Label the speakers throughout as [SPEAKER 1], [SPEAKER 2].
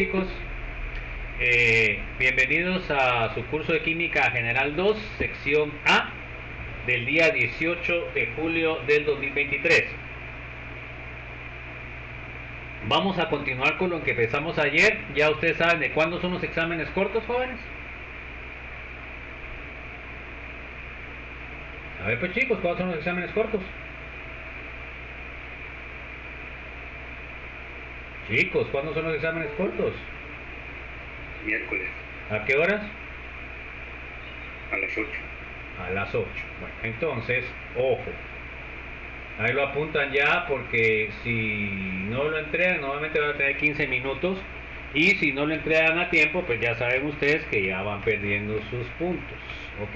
[SPEAKER 1] chicos, bienvenidos a su curso de Química General 2, sección A, del día 18 de julio del 2023. Vamos a continuar con lo que empezamos ayer. Ya ustedes saben de cuándo son los exámenes cortos, jóvenes. A ver pues chicos, ¿cuándo son los exámenes cortos? Chicos, ¿cuándo son los exámenes cortos?
[SPEAKER 2] Miércoles.
[SPEAKER 1] ¿A qué horas?
[SPEAKER 2] A las 8.
[SPEAKER 1] A las 8. Bueno, entonces, ojo. Ahí lo apuntan ya porque si no lo entregan, normalmente van a tener 15 minutos. Y si no lo entregan a tiempo, pues ya saben ustedes que ya van perdiendo sus puntos. ¿Ok?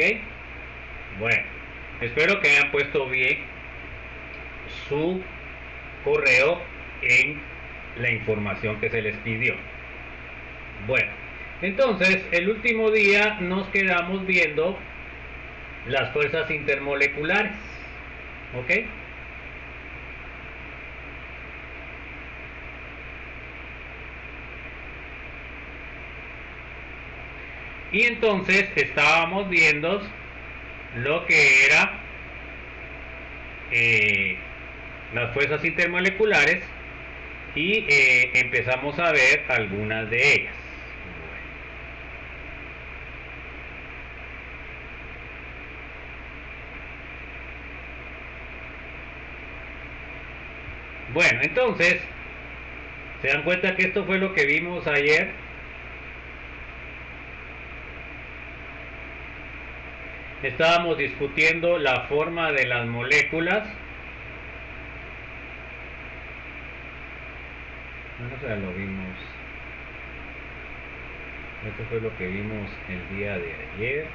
[SPEAKER 1] Bueno, espero que hayan puesto bien su correo en la información que se les pidió. Bueno, entonces el último día nos quedamos viendo las fuerzas intermoleculares. ¿Ok? Y entonces estábamos viendo lo que era las fuerzas intermoleculares y empezamos a ver algunas de ellas. Bueno, entonces se dan cuenta que esto fue lo que vimos ayer. Estábamos discutiendo la forma de las moléculas. No sé, lo vimos. Esto fue lo que vimos el día de ayer.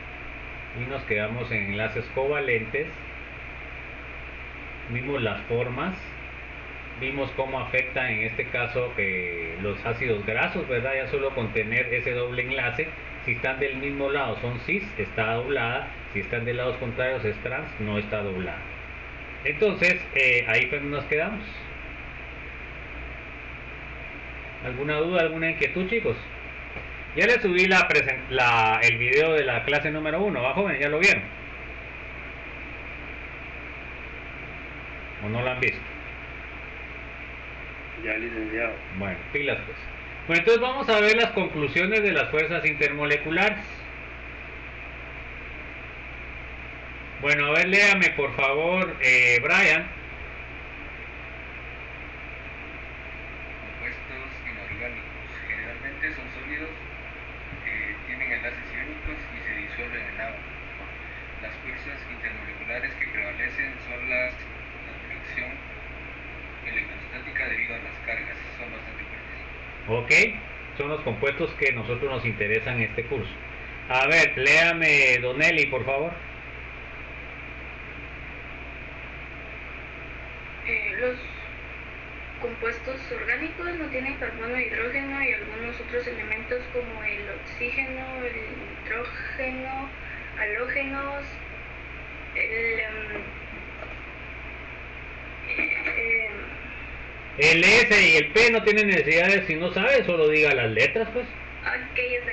[SPEAKER 1] Y nos quedamos en enlaces covalentes. Vimos las formas. Vimos cómo afectan en este caso los ácidos grasos, ¿verdad? Ya solo con tener ese doble enlace. Si están del mismo lado son cis, está doblada. Si están de lados contrarios es trans, no está doblada. Entonces, ahí pues nos quedamos. ¿Alguna duda, alguna inquietud, chicos? Ya les subí el video de la clase número 1, ¿va, jóvenes? ¿Ya lo vieron? ¿O no lo han visto?
[SPEAKER 2] Ya, licenciado.
[SPEAKER 1] Bueno, pilas pues. Bueno, entonces vamos a ver las conclusiones de las fuerzas intermoleculares. Bueno, a ver, léame por favor, Brian.
[SPEAKER 3] Compuestos inorgánicos. Generalmente son sólidos, tienen enlaces iónicos y se disuelven en agua. Las fuerzas intermoleculares que prevalecen son la atracción electrostática debido a las cargas, son bastante fuertes.
[SPEAKER 1] Ok, son los compuestos que nosotros nos interesan en este curso. A ver, léame Donelli, por favor.
[SPEAKER 4] Los compuestos orgánicos no tienen carbono, hidrógeno y algunos otros elementos como el oxígeno, el nitrógeno, halógenos,
[SPEAKER 1] El S y el P no tienen necesidades, si no sabes, solo diga las letras, pues.
[SPEAKER 4] aquellos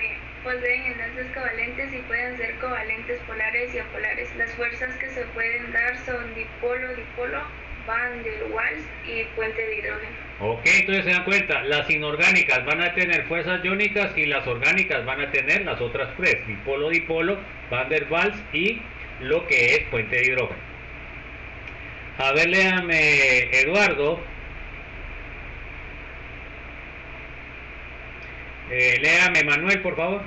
[SPEAKER 4] poseen enlaces covalentes y pueden ser covalentes polares y apolares. Las fuerzas que se pueden dar son dipolo-dipolo, van der Waals y puente de hidrógeno.
[SPEAKER 1] Ok, entonces se dan cuenta, las inorgánicas van a tener fuerzas iónicas y las orgánicas van a tener las otras tres, dipolo-dipolo, van der Waals y lo que es puente de hidrógeno. A ver, léame Eduardo. Léame Manuel, por favor.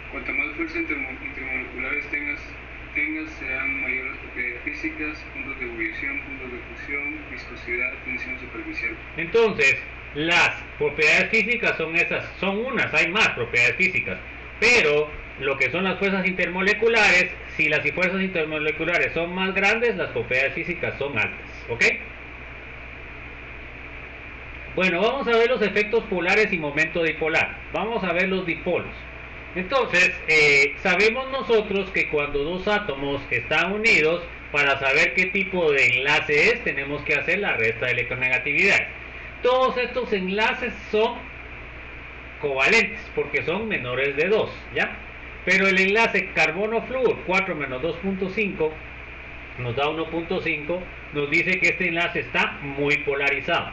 [SPEAKER 2] Cuanto más fuerza intermoleculares tengas, serán mayores las propiedades físicas, puntos de ebullición, puntos de fusión, viscosidad, tensión superficial.
[SPEAKER 1] Entonces, las propiedades físicas son esas, son unas, hay más propiedades físicas, pero lo que son las fuerzas intermoleculares, si las fuerzas intermoleculares son más grandes, las propiedades físicas son altas, ¿ok? Bueno, vamos a ver los efectos polares y momento dipolar. Vamos a ver los dipolos. Entonces, sabemos nosotros que cuando dos átomos están unidos, Para saber qué tipo de enlace es, tenemos que hacer la resta de electronegatividades. Todos estos enlaces son covalentes porque son menores de 2, ¿ya? Pero el enlace carbono-flúor 4 menos 2.5 nos da 1.5, nos dice que este enlace está muy polarizado.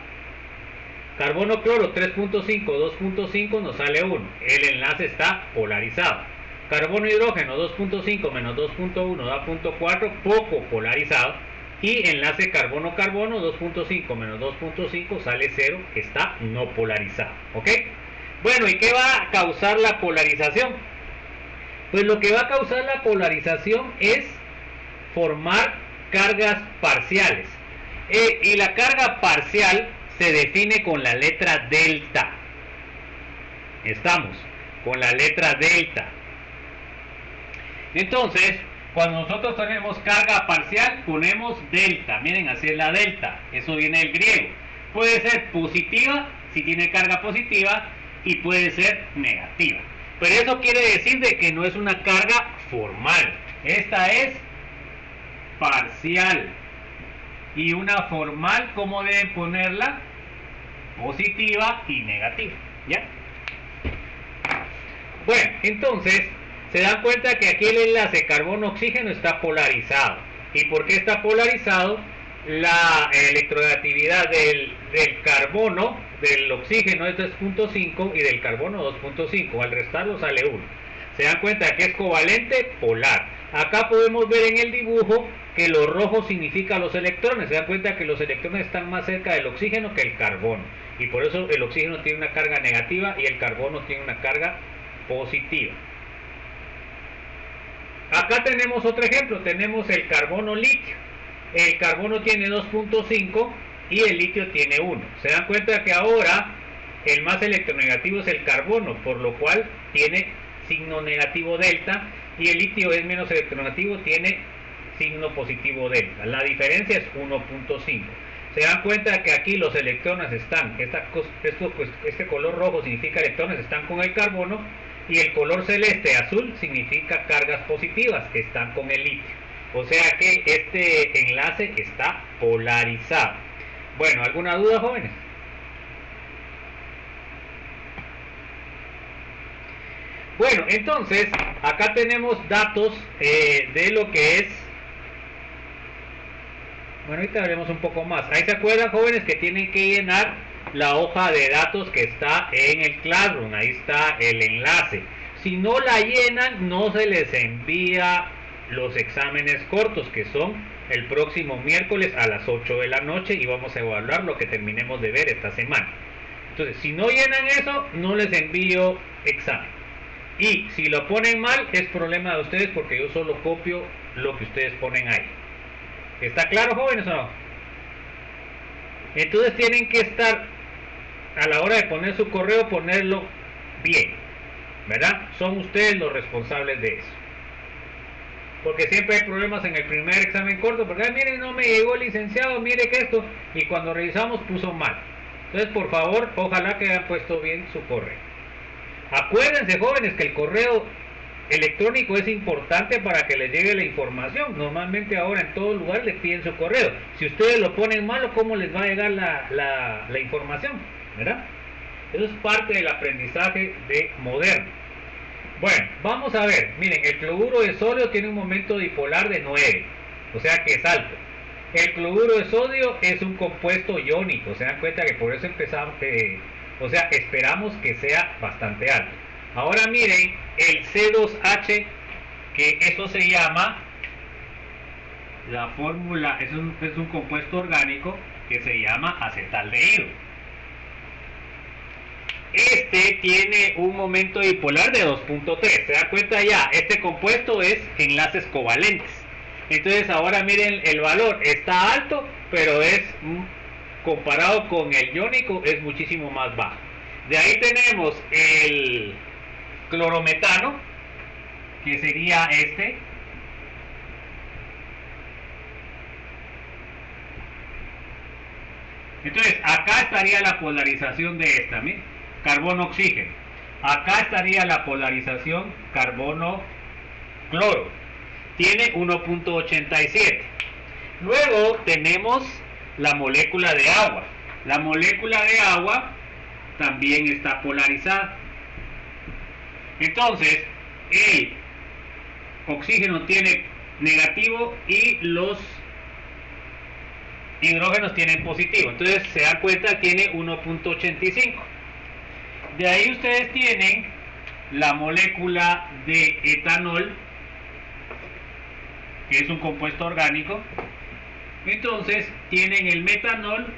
[SPEAKER 1] Carbono-cloro 3.5, 2.5 nos sale 1, el enlace está polarizado. Carbono-hidrógeno 2.5 menos 2.1 da 0.4, poco polarizado. Y enlace carbono-carbono 2.5 menos 2.5 sale 0, está no polarizado. ¿Ok? Bueno, ¿y qué va a causar la polarización? Pues lo que va a causar la polarización es formar cargas parciales. Y la carga parcial se define con la letra delta. Estamos con la letra delta. Entonces, cuando nosotros tenemos carga parcial, ponemos delta. Miren, así es la delta. Eso viene del griego. Puede ser positiva, si tiene carga positiva, y puede ser negativa. Pero eso quiere decir de que no es una carga formal. Esta es parcial. Y una formal, ¿cómo deben ponerla? Positiva y negativa. ¿Ya? Bueno, entonces se dan cuenta que aquí el enlace carbono-oxígeno está polarizado. ¿Y por qué está polarizado? La electronegatividad del carbono, del oxígeno es 3.5 y del carbono 2.5. Al restarlo sale 1. Se dan cuenta que es covalente polar. Acá podemos ver en el dibujo que lo rojo significa los electrones. Se dan cuenta que los electrones están más cerca del oxígeno que el carbono. Y por eso el oxígeno tiene una carga negativa y el carbono tiene una carga positiva. Acá tenemos otro ejemplo, tenemos el carbono-litio. El carbono tiene 2.5 y el litio tiene 1. Se dan cuenta que ahora el más electronegativo es el carbono, por lo cual tiene signo negativo delta, y el litio es menos electronegativo, tiene signo positivo delta. La diferencia es 1.5. Se dan cuenta que aquí los electrones están, este color rojo significa electrones, están con el carbono, y el color celeste azul significa cargas positivas que están con el litio. O sea que este enlace está polarizado. Bueno, ¿alguna duda, jóvenes? Bueno, entonces acá tenemos datos de lo que es. Bueno, ahorita veremos un poco más. Ahí se acuerdan, jóvenes, que tienen que llenar la hoja de datos que está en el Classroom. Ahí está el enlace. Si no la llenan, no se les envía los exámenes cortos, que son el próximo miércoles a las 8 de la noche, y vamos a evaluar lo que terminemos de ver esta semana. Entonces, si no llenan eso, no les envío examen. Y si lo ponen mal, es problema de ustedes, porque yo solo copio lo que ustedes ponen ahí. ¿Está claro, jóvenes, o no? Entonces tienen que estar, a la hora de poner su correo, ponerlo bien, ¿verdad? Son ustedes los responsables de eso. Porque siempre hay problemas en el primer examen corto, porque miren, no me llegó el licenciado, mire que esto, y cuando revisamos puso mal. Entonces, por favor, ojalá que hayan puesto bien su correo. Acuérdense, jóvenes, que el correo electrónico es importante para que les llegue la información. Normalmente ahora en todo lugar les piden su correo. Si ustedes lo ponen malo, ¿cómo les va a llegar la información? ¿Verdad? Eso es parte del aprendizaje de moderno. Bueno, vamos a ver. Miren, el cloruro de sodio tiene un momento dipolar de 9, o sea que es alto. El cloruro de sodio es un compuesto iónico. Se dan cuenta que por eso empezamos, esperamos que sea bastante alto. Ahora miren el C2H, que eso se llama, la fórmula es un compuesto orgánico que se llama acetaldehído. Este tiene un momento dipolar de 2.3. Se da cuenta ya, este compuesto es enlaces covalentes. Entonces ahora miren el valor, está alto, pero es comparado con el iónico es muchísimo más bajo. De ahí tenemos el clorometano, que sería este. Entonces acá estaría la polarización de esta, miren. Carbono-oxígeno. Acá estaría la polarización carbono-cloro. Tiene 1.87. Luego tenemos la molécula de agua. La molécula de agua también está polarizada. Entonces, el oxígeno tiene negativo y los hidrógenos tienen positivo. Entonces, se dan cuenta, tiene 1.85. De ahí ustedes tienen la molécula de etanol, que es un compuesto orgánico. Entonces, tienen el metanol,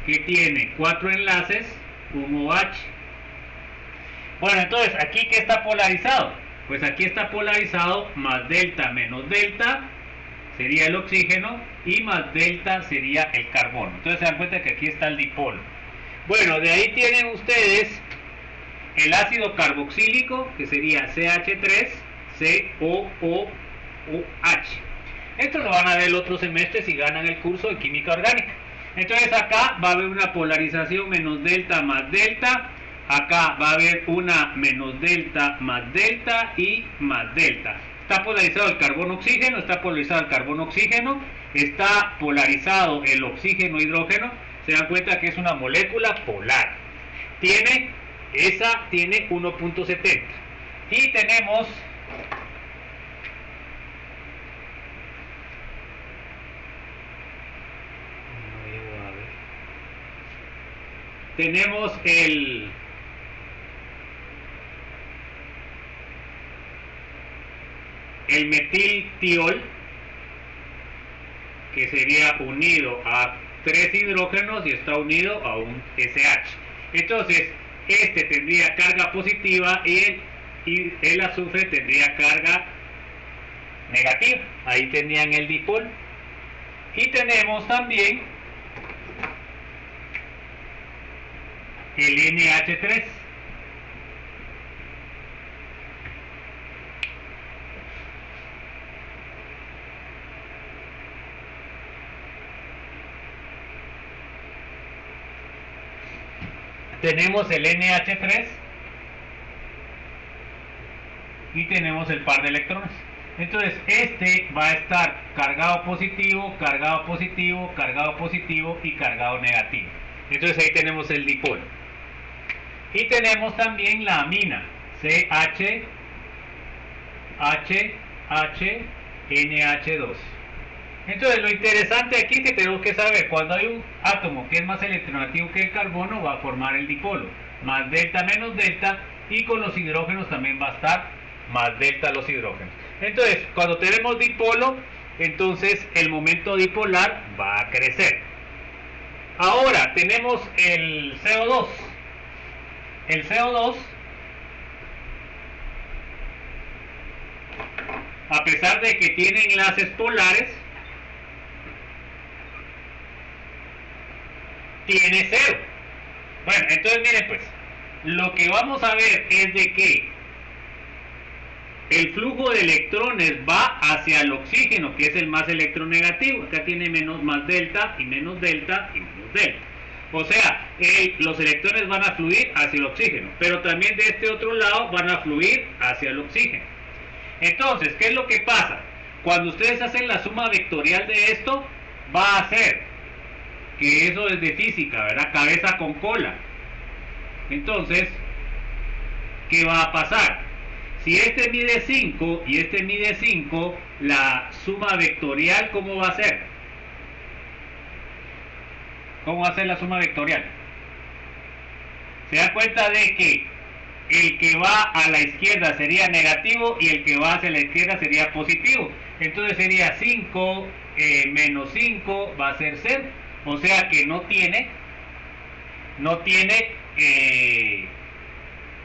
[SPEAKER 1] que tiene 4 enlaces, un OH. Bueno, entonces, ¿aquí qué está polarizado? Pues aquí está polarizado más delta menos delta, sería el oxígeno, y más delta sería el carbono. Entonces se dan cuenta que aquí está el dipolo. Bueno, de ahí tienen ustedes el ácido carboxílico, que sería CH3COOH. Esto lo van a ver el otro semestre si ganan el curso de química orgánica. Entonces acá va a haber una polarización menos delta más delta. Acá va a haber una menos delta más delta y más delta. Está polarizado el carbono-oxígeno, está polarizado el carbono-oxígeno, está polarizado el oxígeno-hidrógeno. Se dan cuenta que es una molécula polar. Tiene 1.70. Y tenemos el metiltiol, que sería unido a 3 hidrógenos y está unido a un SH. Entonces, este tendría carga positiva y el azufre tendría carga negativa. Ahí tenían el dipol. Y tenemos también el NH3. Tenemos el NH3 y tenemos el par de electrones. Entonces este va a estar cargado positivo, cargado positivo, cargado positivo y cargado negativo. Entonces ahí tenemos el dipolo. Y tenemos también la amina, CHHHNH2. Entonces lo interesante aquí es que tenemos que saber, cuando hay un átomo que es más electronegativo que el carbono, va a formar el dipolo, más delta menos delta, y con los hidrógenos también va a estar más delta los hidrógenos. Entonces, cuando tenemos dipolo, entonces el momento dipolar va a crecer. Ahora tenemos el CO2. El CO2, a pesar de que tiene enlaces polares, tiene cero. Bueno, entonces miren pues, lo que vamos a ver es de que el flujo de electrones va hacia el oxígeno, que es el más electronegativo. Acá tiene más delta y menos delta y menos delta. O sea, los electrones van a fluir hacia el oxígeno, pero también de este otro lado van a fluir hacia el oxígeno. Entonces, ¿qué es lo que pasa? Cuando ustedes hacen la suma vectorial de esto, va a ser que eso es de física, ¿verdad? Cabeza con cola. Entonces, ¿qué va a pasar? Si este mide 5 y este mide 5, la suma vectorial, ¿cómo va a ser? ¿Cómo va a ser la suma vectorial? Se da cuenta de que el que va a la izquierda sería negativo y el que va hacia la izquierda sería positivo. Entonces sería 5 menos 5 va a ser 0. O sea que no tiene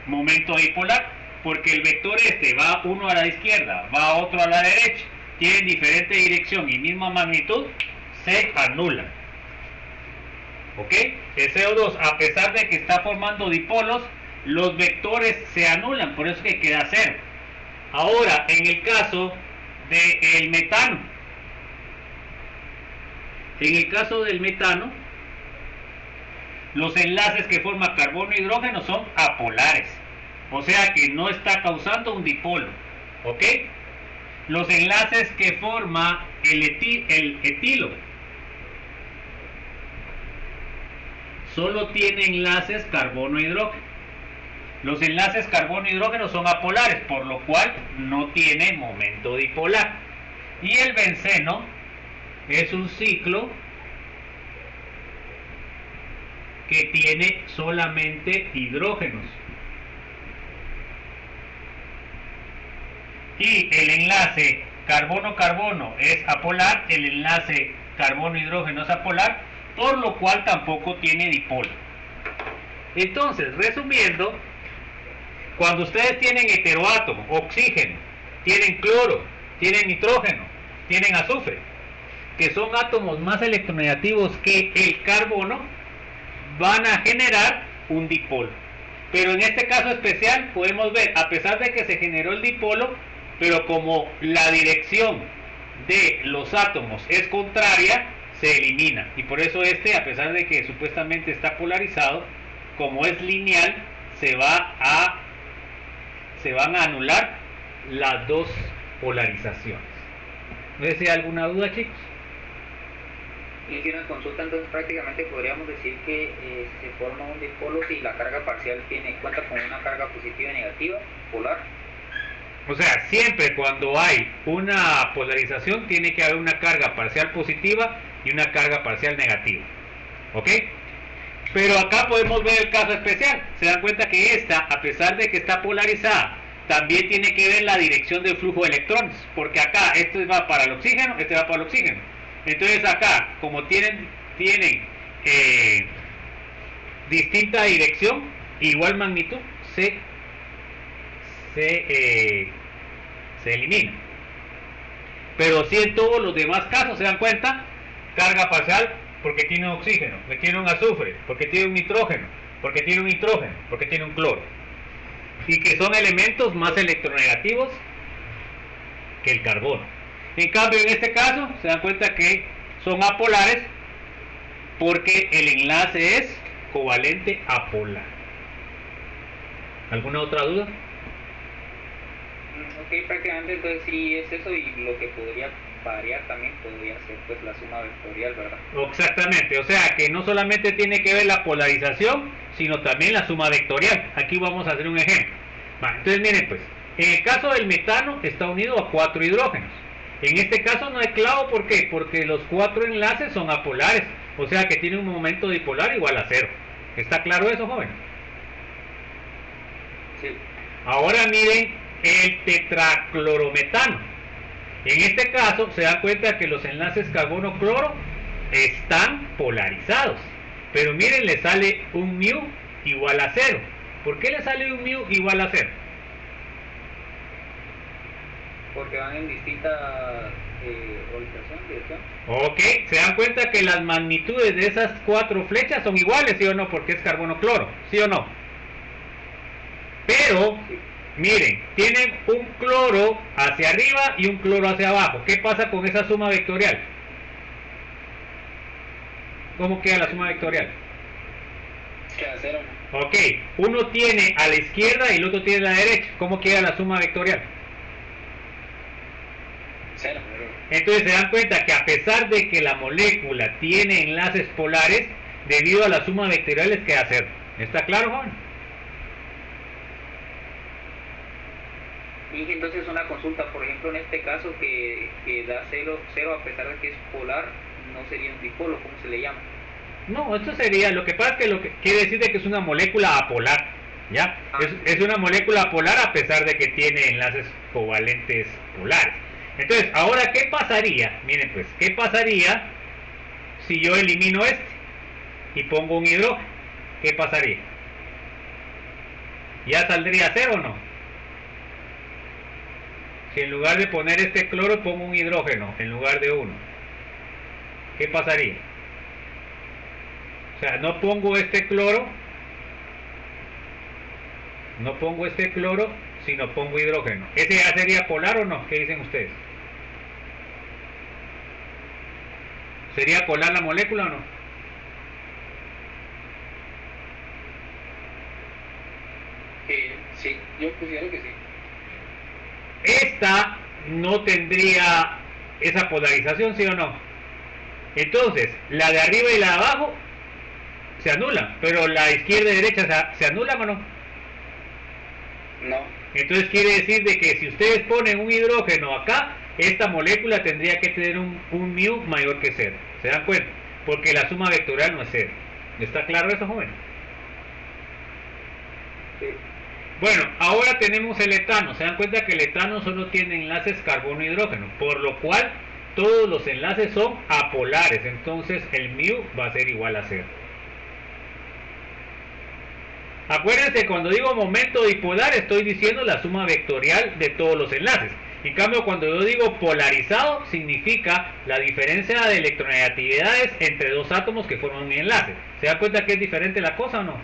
[SPEAKER 1] momento dipolar, porque el vector este va uno a la izquierda, va otro a la derecha, tienen diferente dirección y misma magnitud, se anulan. ¿Ok? El CO2, a pesar de que está formando dipolos, los vectores se anulan, por eso que queda 0. Ahora, en el caso del metano, los enlaces que forma carbono e hidrógeno son apolares, o sea que no está causando un dipolo. ¿Ok? Los enlaces que forma el etilo solo tiene enlaces carbono-hidrógeno. Los enlaces carbono-hidrógeno son apolares, por lo cual no tiene momento dipolar. Y el benceno es un ciclo que tiene solamente hidrógenos. Y el enlace carbono-carbono es apolar, el enlace carbono-hidrógeno es apolar, por lo cual tampoco tiene dipolo. Entonces, resumiendo, cuando ustedes tienen heteroátomo, oxígeno, tienen cloro, tienen nitrógeno, tienen azufre, que son átomos más electronegativos que el carbono, van a generar un dipolo. Pero en este caso especial podemos ver, a pesar de que se generó el dipolo, pero como la dirección de los átomos es contraria, se elimina. Y por eso a pesar de que supuestamente está polarizado, como es lineal, se van a anular las dos polarizaciones. ¿No sé si hay alguna duda, chicos?
[SPEAKER 5] Y si una consulta, entonces prácticamente podríamos decir que se forma un dipolo si la carga parcial cuenta con una carga positiva y negativa, polar.
[SPEAKER 1] O sea, siempre cuando hay una polarización tiene que haber una carga parcial positiva y una carga parcial negativa. ¿Ok? Pero acá podemos ver el caso especial. Se dan cuenta que esta, a pesar de que está polarizada, también tiene que ver la dirección del flujo de electrones. Porque acá este va para el oxígeno, este va para el oxígeno. Entonces acá, como tienen distinta dirección, igual magnitud, se elimina. Pero si en todos los demás casos se dan cuenta, carga parcial porque tiene un oxígeno, porque tiene un azufre, porque tiene un nitrógeno, porque tiene un nitrógeno, porque tiene un cloro, y que son elementos más electronegativos que el carbono. En cambio, en este caso se dan cuenta que son apolares porque el enlace es covalente apolar. ¿Alguna otra duda?
[SPEAKER 5] Ok, prácticamente entonces sí es eso, y lo que podría variar también podría ser pues la suma vectorial, ¿verdad?
[SPEAKER 1] Exactamente, o sea que no solamente tiene que ver la polarización, sino también la suma vectorial. Aquí vamos a hacer un ejemplo. Entonces miren pues, en el caso del metano está unido a 4 hidrógenos. En este caso no hay clavo, ¿por qué? Porque los 4 enlaces son apolares, o sea que tiene un momento dipolar igual a 0. ¿Está claro eso, joven?
[SPEAKER 5] Sí.
[SPEAKER 1] Ahora miren el tetraclorometano. En este caso se dan cuenta que los enlaces carbono-cloro están polarizados, pero miren, le sale un mu igual a 0. ¿Por qué le sale un mu igual a 0?
[SPEAKER 5] Porque van en distinta dirección.
[SPEAKER 1] Ok, se dan cuenta que las magnitudes de esas 4 flechas son iguales, ¿sí o no? Porque es carbono-cloro, ¿sí o no? Pero, sí, miren, tienen un cloro hacia arriba y un cloro hacia abajo. ¿Qué pasa con esa suma vectorial? ¿Cómo queda la suma vectorial?
[SPEAKER 5] Queda 0.
[SPEAKER 1] Ok, uno tiene a la izquierda y el otro tiene a la derecha. ¿Cómo queda la suma vectorial?
[SPEAKER 5] 0.
[SPEAKER 1] Entonces se dan cuenta que a pesar de que la molécula tiene enlaces polares, debido a la suma vectorial les queda 0. ¿Está claro, joven?
[SPEAKER 5] Y entonces una consulta, por ejemplo, en este caso que da 0 a pesar de que es polar, no sería un dipolo, ¿cómo se le llama?
[SPEAKER 1] No, esto sería, lo que pasa es que lo que quiere decir de que es una molécula apolar, ¿ya? Es una molécula apolar a pesar de que tiene enlaces covalentes polares. Entonces, ahora, ¿qué pasaría? Miren pues, ¿qué pasaría si yo elimino este y pongo un hidrógeno? ¿Qué pasaría? ¿Ya saldría 0 o no? Si en lugar de poner este cloro pongo un hidrógeno en lugar de 1, ¿qué pasaría? O sea, no pongo este cloro, sino pongo hidrógeno. ¿Ese ya sería polar o no? ¿Qué dicen ustedes? ¿Sería polar la molécula o no?
[SPEAKER 5] Sí, yo considero que sí.
[SPEAKER 1] Esta no tendría esa polarización, ¿sí o no? Entonces, la de arriba y la de abajo se anulan, pero la izquierda y derecha se anulan o no.
[SPEAKER 5] No.
[SPEAKER 1] Entonces quiere decir de que si ustedes ponen un hidrógeno acá, esta molécula tendría que tener un mu mayor que 0. ¿Se dan cuenta? Porque la suma vectorial no es 0. ¿Está claro eso, joven?
[SPEAKER 5] Sí.
[SPEAKER 1] Bueno, ahora tenemos el etano. Se dan cuenta que el etano solo tiene enlaces carbono-hidrógeno, por lo cual todos los enlaces son apolares. Entonces el mu va a ser igual a 0. Acuérdense, cuando digo momento dipolar estoy diciendo la suma vectorial de todos los enlaces. En cambio, cuando yo digo polarizado, significa la diferencia de electronegatividades entre dos átomos que forman un enlace. ¿Se dan cuenta que es diferente la cosa o no?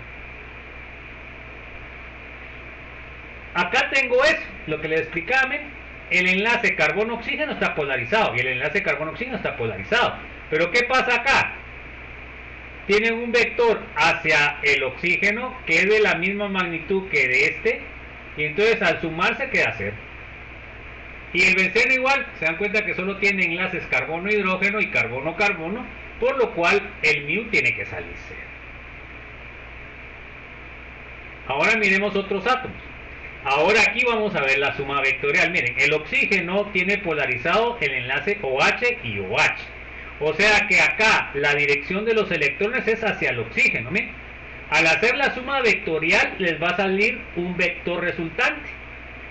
[SPEAKER 1] Acá tengo eso, lo que les explicaba, miren. El enlace carbono-oxígeno está polarizado y el enlace carbono-oxígeno está polarizado. Pero ¿qué pasa acá? Tienen un vector hacia el oxígeno que es de la misma magnitud que de este, y entonces al sumarse queda 0. Y el benceno igual, se dan cuenta que solo tiene enlaces carbono-hidrógeno y carbono-carbono, por lo cual el mu tiene que salir 0. Ahora miremos otros átomos. Ahora aquí vamos a ver la suma vectorial. Miren, el oxígeno tiene polarizado el enlace OH y OH. O sea que acá la dirección de los electrones es hacia el oxígeno. Miren, al hacer la suma vectorial les va a salir un vector resultante.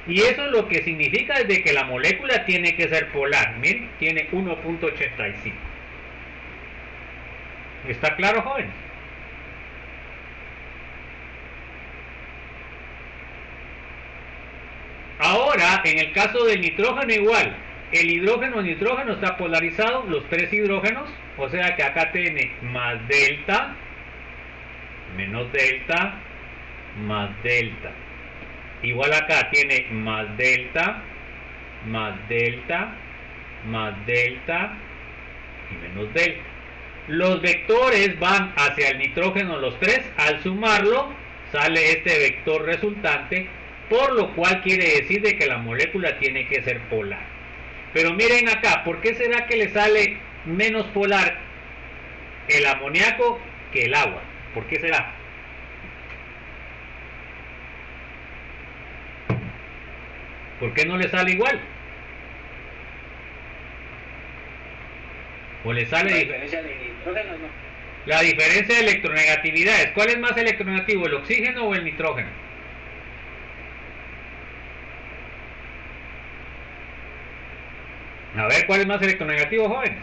[SPEAKER 1] Y eso lo que significa es de que la molécula tiene que ser polar. Miren, tiene 1.85. ¿Está claro, jóvenes? Ahora, en el caso del nitrógeno igual, el hidrógeno-nitrógeno está polarizado, los tres hidrógenos, o sea que acá tiene más delta, menos delta, más delta. Igual acá tiene más delta, más delta, más delta y menos delta. Los vectores van hacia el nitrógeno los tres, al sumarlo sale este vector resultante, por lo cual quiere decir de que la molécula tiene que ser polar. Pero miren acá, ¿por qué será que le sale menos polar el amoníaco que el agua? ¿Por qué será? ¿Por qué no le sale igual? ¿O le sale
[SPEAKER 5] La diferencia de nitrógeno, no?
[SPEAKER 1] La diferencia de electronegatividades. ¿Cuál es más electronegativo, el oxígeno o el nitrógeno? A ver, ¿cuál es más electronegativo, jóvenes?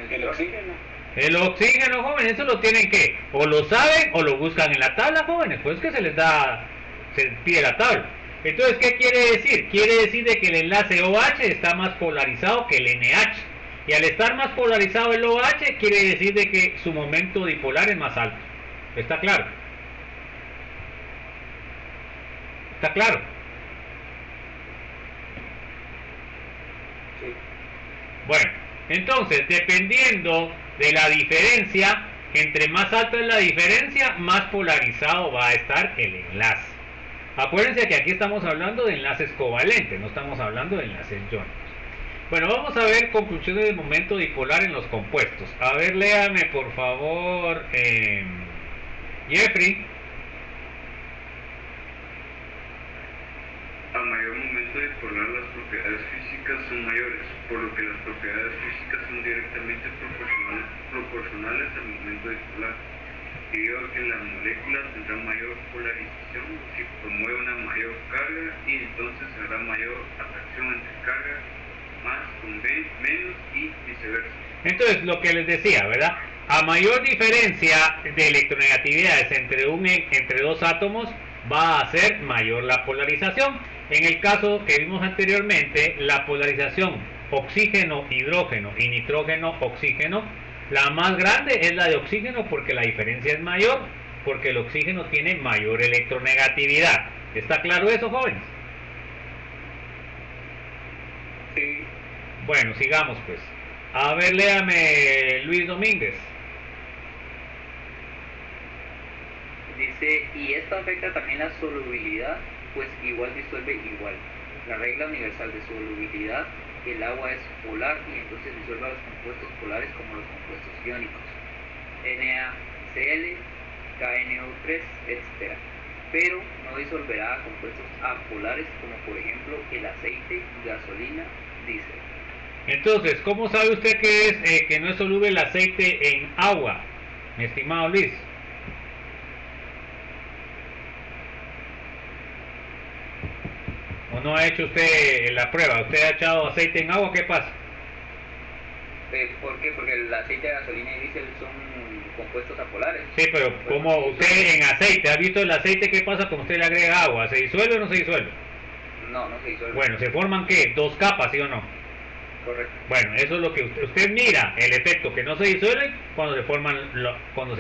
[SPEAKER 5] El oxígeno.
[SPEAKER 1] El oxígeno, jóvenes, eso lo tienen que, o lo saben o lo buscan en la tabla, jóvenes, pues que se les da, se pide la tabla. Entonces, ¿qué quiere decir? Quiere decir de que el enlace OH está más polarizado que el NH. Y al estar más polarizado el OH, quiere decir de que su momento dipolar es más alto. ¿Está claro? ¿Está claro?
[SPEAKER 5] Sí.
[SPEAKER 1] Bueno, entonces, dependiendo de la diferencia, entre más alta es la diferencia, más polarizado va a estar el enlace. Acuérdense que aquí estamos hablando de enlaces covalentes, no estamos hablando de enlaces iónicos. Bueno, vamos a ver conclusiones del momento dipolar en los compuestos. A ver, léame por favor, Jeffrey.
[SPEAKER 2] A mayor momento dipolar, las propiedades físicas son mayores, por lo que las propiedades físicas son directamente proporcionales al momento dipolar. Debido a que la molécula tendrá mayor polarización si promueve una mayor carga, y entonces habrá mayor atracción entre carga más con menos y viceversa.
[SPEAKER 1] Entonces, lo que les decía, ¿verdad? A mayor diferencia de electronegatividades entre dos átomos, va a ser mayor la polarización. En el caso que vimos anteriormente, la polarización oxígeno-hidrógeno y nitrógeno-oxígeno, la más grande es la de oxígeno porque la diferencia es mayor, porque el oxígeno tiene mayor electronegatividad. ¿Está claro eso, jóvenes?
[SPEAKER 5] Sí.
[SPEAKER 1] Bueno, sigamos pues. A ver, léame Luis Domínguez.
[SPEAKER 5] Dice, y esto afecta también la solubilidad, pues igual disuelve igual. la regla universal de solubilidad, el agua es polar y entonces disuelve a los compuestos polares como los compuestos iónicos, NaCl, KNO3, etc. Pero no disolverá a compuestos apolares como por ejemplo el aceite, gasolina, diésel.
[SPEAKER 1] Entonces, ¿cómo sabe usted que no es soluble el aceite en agua, mi estimado Luis? ¿O no ha hecho usted la prueba? ¿Usted ha echado aceite en agua? ¿Qué pasa?
[SPEAKER 5] ¿Por qué? Porque el aceite de gasolina y diésel son compuestos apolares.
[SPEAKER 1] Sí, pero como usted en aceite, ¿ha visto el aceite qué pasa cuando usted le agrega agua? ¿Se disuelve o no se disuelve?
[SPEAKER 5] No, no se disuelve.
[SPEAKER 1] Bueno, ¿se forman qué? ¿Dos capas, sí o no?
[SPEAKER 5] Correcto.
[SPEAKER 1] Bueno, eso es lo que usted mira, el efecto que no se disuelve cuando se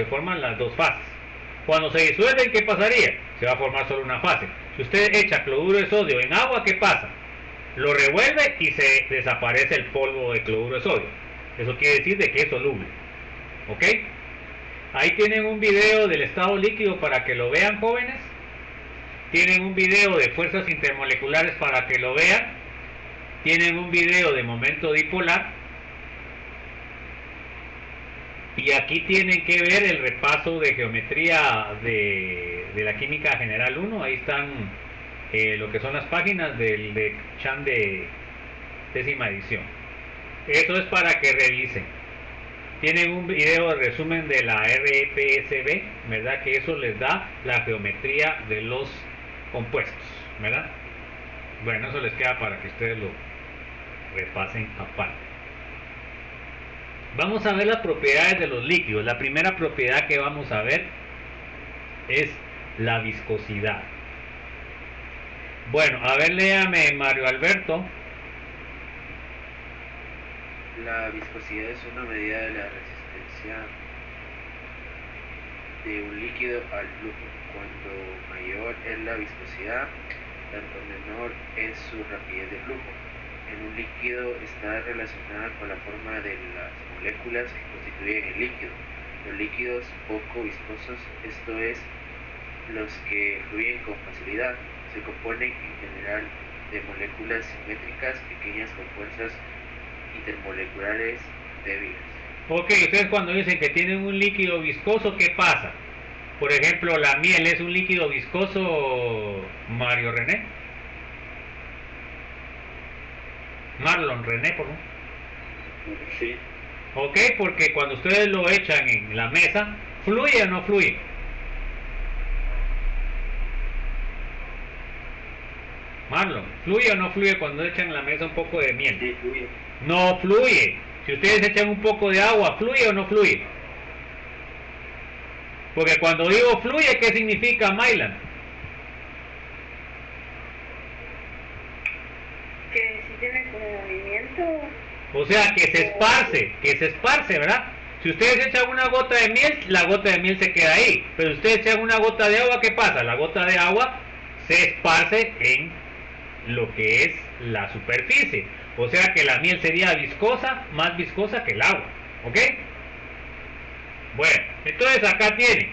[SPEAKER 1] forman las dos fases. Cuando se disuelven, ¿qué pasaría? Se va a formar solo una fase. Si usted echa cloruro de sodio en agua, ¿qué pasa? Lo revuelve y se desaparece el polvo de cloruro de sodio. Eso quiere decir de que es soluble. ¿Ok? Ahí tienen un video del estado líquido para que lo vean, jóvenes. Tienen un video de fuerzas intermoleculares para que lo vean. Tienen un video de momento dipolar. Y aquí tienen que ver el repaso de geometría de la química general 1. Ahí están lo que son las páginas de Chan de 10ª edición. Eso es para que revisen. Tienen un video de resumen de la RPSB, ¿verdad? Que eso les da la geometría de los compuestos, ¿verdad? Bueno, eso les queda para que ustedes lo repasen aparte. Vamos a ver las propiedades de los líquidos. La primera propiedad que vamos a ver es la viscosidad. Bueno, a ver, léame, Mario Alberto.
[SPEAKER 6] La viscosidad es una medida de la resistencia de un líquido al flujo. Cuanto mayor es la viscosidad, tanto menor es su rapidez de flujo. En un líquido está relacionada con la forma de las moléculas que constituyen el líquido. Los líquidos poco viscosos, esto es, los que fluyen con facilidad, se componen en general de moléculas simétricas pequeñas con fuerzas intermoleculares débiles.
[SPEAKER 1] Ok, ustedes cuando dicen que tienen un líquido viscoso, ¿qué pasa? Por ejemplo, la miel es un líquido viscoso, Mario René. Marlon René, por favor.
[SPEAKER 2] Sí.
[SPEAKER 1] Ok, porque cuando ustedes lo echan en la mesa, ¿fluye o no fluye? Marlon, ¿fluye o no fluye cuando echan en la mesa un poco de miel?
[SPEAKER 2] Sí, fluye.
[SPEAKER 1] No fluye. Si ustedes echan un poco de agua, ¿fluye o no fluye? Porque cuando digo fluye, ¿qué significa, Maylan?
[SPEAKER 4] Que si tiene como movimiento.
[SPEAKER 1] O sea, que se esparce, ¿verdad? Si ustedes echan una gota de miel, la gota de miel se queda ahí. Pero si ustedes echan una gota de agua, ¿qué pasa? La gota de agua se esparce en lo que es la superficie. O sea que la miel sería viscosa, más viscosa que el agua. ¿Ok? Bueno, entonces acá tienen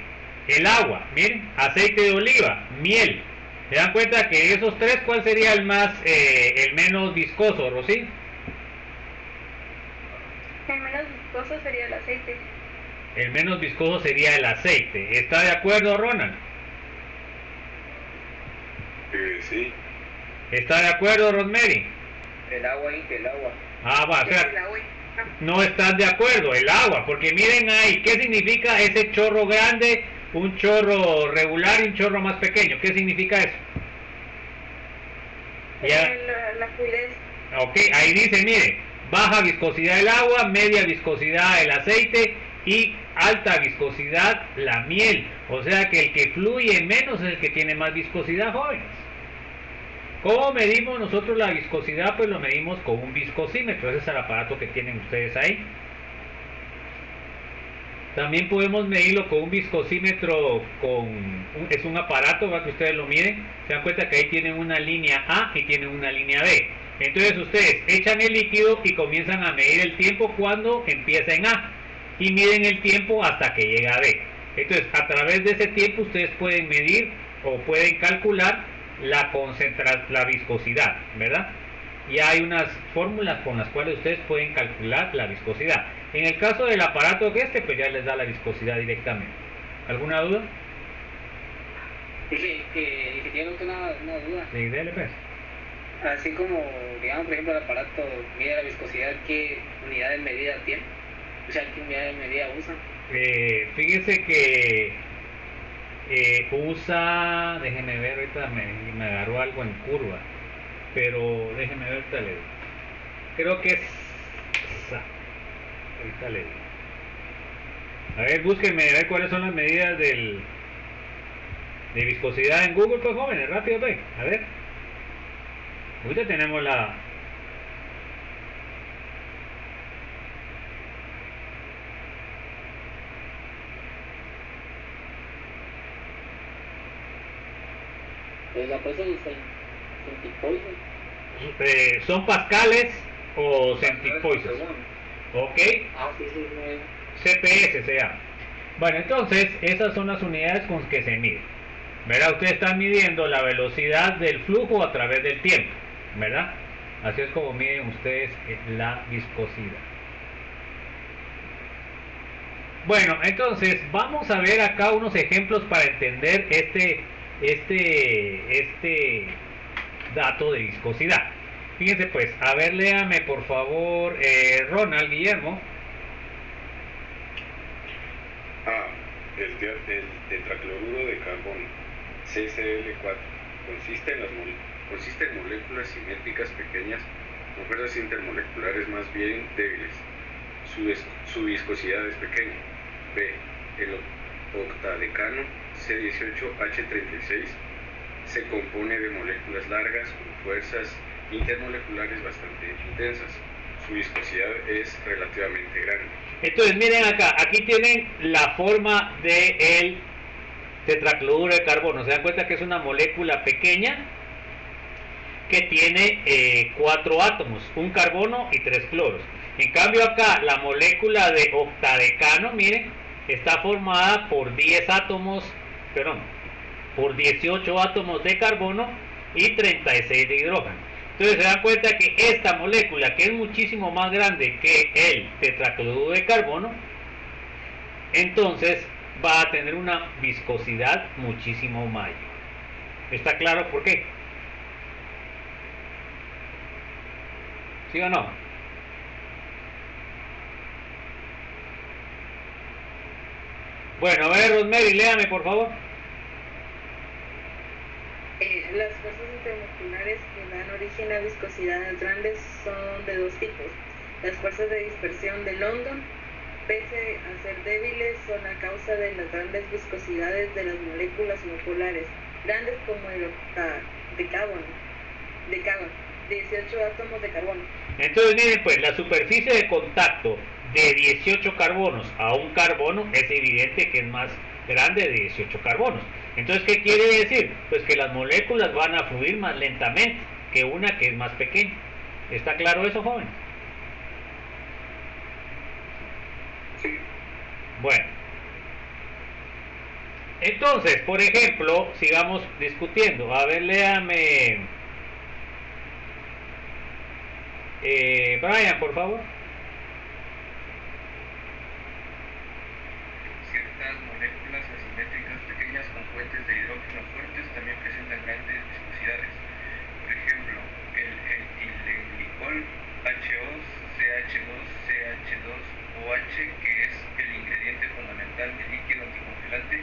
[SPEAKER 1] el agua, miren, aceite de oliva, miel. ¿Se dan cuenta que de esos tres, cuál sería el menos viscoso, Rosy?
[SPEAKER 4] El menos viscoso sería el aceite.
[SPEAKER 1] El menos viscoso sería el aceite. ¿Está de acuerdo, Ronald?
[SPEAKER 2] Sí.
[SPEAKER 1] ¿Está de acuerdo, Rosemary?
[SPEAKER 5] El agua, Inge, el agua.
[SPEAKER 1] Ah, va, o sea,
[SPEAKER 4] El agua.
[SPEAKER 1] no estás de acuerdo, el agua, porque miren ahí, ¿qué significa ese chorro grande, un chorro regular y un chorro más pequeño? ¿Qué significa eso? Ya.
[SPEAKER 4] La fluidez.
[SPEAKER 1] Ok, ahí dice, mire, baja viscosidad del agua, media viscosidad el aceite y alta viscosidad la miel. O sea que el que fluye menos es el que tiene más viscosidad, jóvenes. ¿Cómo medimos nosotros la viscosidad? Pues lo medimos con un viscosímetro. Ese es el aparato que tienen ustedes ahí. También podemos medirlo con un viscosímetro, es un aparato, ¿va? Que ustedes lo miden. Se dan cuenta que ahí tienen una línea A y tienen una línea B. Entonces ustedes echan el líquido y comienzan a medir el tiempo cuando empieza en A. Y miden el tiempo hasta que llega a B. Entonces a través de ese tiempo ustedes pueden medir o pueden calcular la viscosidad, ¿verdad? Y hay unas fórmulas con las cuales ustedes pueden calcular la viscosidad. En el caso del aparato que pues ya les da la viscosidad directamente. ¿Alguna duda?
[SPEAKER 5] Sí, si tiene una duda.
[SPEAKER 1] Sí, dele pues.
[SPEAKER 5] Así como, digamos, por ejemplo, el aparato mide la viscosidad, ¿qué unidad de medida tiene? O sea, ¿qué unidad de medida usa?
[SPEAKER 1] Fíjese que usa, déjeme ver, ahorita me agarró algo en curva, pero déjeme ver, ahorita le digo. Creo que es, ahorita le digo. A ver, búsquenme, a ver cuáles son las medidas de viscosidad en Google, pues jóvenes, rápido, pues, a ver. Ahorita tenemos la...
[SPEAKER 5] Pues la cosa es centipoises.
[SPEAKER 1] ¿Son pascales o centipoises? Ok.
[SPEAKER 5] Ah, sí, sí,
[SPEAKER 1] CPS se llama. Bueno, entonces esas son las unidades con que se mide, ¿verdad? Ustedes están midiendo la velocidad del flujo a través del tiempo, ¿verdad? Así es como miden ustedes la viscosidad. Bueno, entonces vamos a ver acá unos ejemplos para entender este dato de viscosidad. Fíjense pues, a ver, léame por favor, Ronald, Guillermo.
[SPEAKER 7] El tetracloruro de carbono, CCl4, consiste en moléculas simétricas pequeñas con fuerzas intermoleculares más bien débiles. Su viscosidad es pequeña. B. El octadecano C18H36 se compone de moléculas largas con fuerzas intermoleculares bastante intensas. Su viscosidad es relativamente grande.
[SPEAKER 1] Entonces miren acá, aquí tienen la forma del tetracloruro de carbono. Se dan cuenta que es una molécula pequeña que tiene 4 átomos, un carbono y 3 cloros. En cambio acá la molécula de octadecano, miren, está formada por 18 átomos de carbono y 36 de hidrógeno. Entonces se dan cuenta que esta molécula, que es muchísimo más grande que el tetracloruro de carbono, entonces va a tener una viscosidad muchísimo mayor. ¿Está claro por qué? ¿Sí o no? Bueno, a ver, Rosemary, léame por favor.
[SPEAKER 8] Las fuerzas intermoleculares que dan origen a viscosidades grandes son de dos tipos. Las fuerzas de dispersión de London, pese a ser débiles, son a causa de las grandes viscosidades de las moléculas homopolares, grandes como el octadecano, 18 átomos de carbono.
[SPEAKER 1] Entonces miren pues, la superficie de contacto de 18 carbonos a un carbono es evidente que es más grande de 18 carbonos. Entonces, ¿qué quiere decir? Pues que las moléculas van a fluir más lentamente que una que es más pequeña. ¿Está claro eso, joven?
[SPEAKER 7] Sí.
[SPEAKER 1] Bueno. Entonces, por ejemplo, sigamos discutiendo. A ver, léame. Brian, por favor.
[SPEAKER 3] Ciertas moléculas asimétricas pequeñas con fuentes de hidrógeno fuertes también presentan grandes viscosidades. Por ejemplo, el etilenglicol HO, CH2, que es el ingrediente fundamental del líquido anticongelante,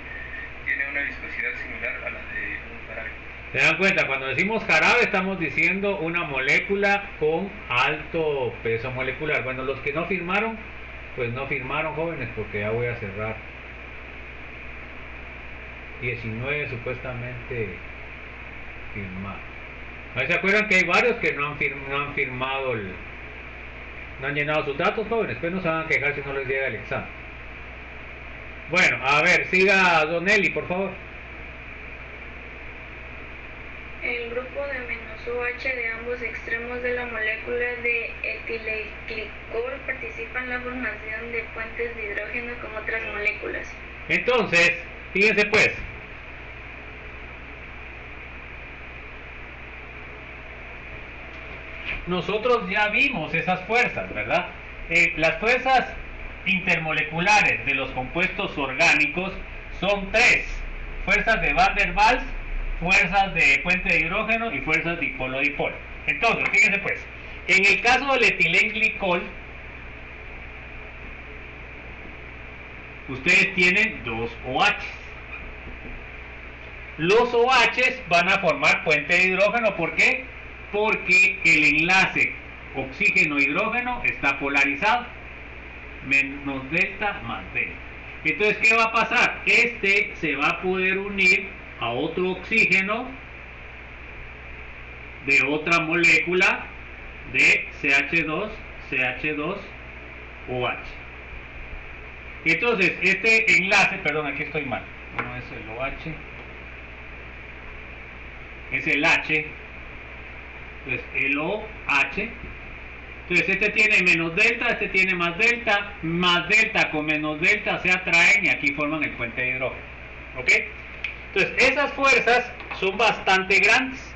[SPEAKER 3] tiene una viscosidad similar a la de un jarabe.
[SPEAKER 1] ¿Se dan cuenta? Cuando decimos jarabe estamos diciendo una molécula con alto peso molecular. Bueno, los que no firmaron, pues no firmaron, jóvenes, porque ya voy a cerrar. 19 supuestamente firmados. ¿Se acuerdan que hay varios que no han firmado no han llenado sus datos, jóvenes? Pues no se van a quejar si no les llega el examen. Bueno, a ver, siga Don Eli, por favor.
[SPEAKER 4] El grupo de menos OH de ambos extremos de la molécula de etilenglicol participa en la formación de puentes de hidrógeno con otras moléculas.
[SPEAKER 1] Entonces, fíjense pues, nosotros ya vimos esas fuerzas, ¿verdad? Las fuerzas intermoleculares de los compuestos orgánicos son tres: fuerzas de Van der Waals, fuerzas de puente de hidrógeno y fuerzas dipolo-dipolo. Entonces, fíjense pues, en el caso del etilenglicol, ustedes tienen dos OH. Los OH van a formar puente de hidrógeno. ¿Por qué? Porque el enlace oxígeno-hidrógeno está polarizado. Menos delta más delta. Entonces, ¿qué va a pasar? Este se va a poder unir a otro oxígeno de otra molécula de CH2OH. Entonces, este enlace, perdón, aquí estoy mal. No es el OH, es el H. Entonces, el OH. Entonces, este tiene menos delta, este tiene más delta con menos delta se atraen y aquí forman el puente de hidrógeno. ¿Ok? Entonces, esas fuerzas son bastante grandes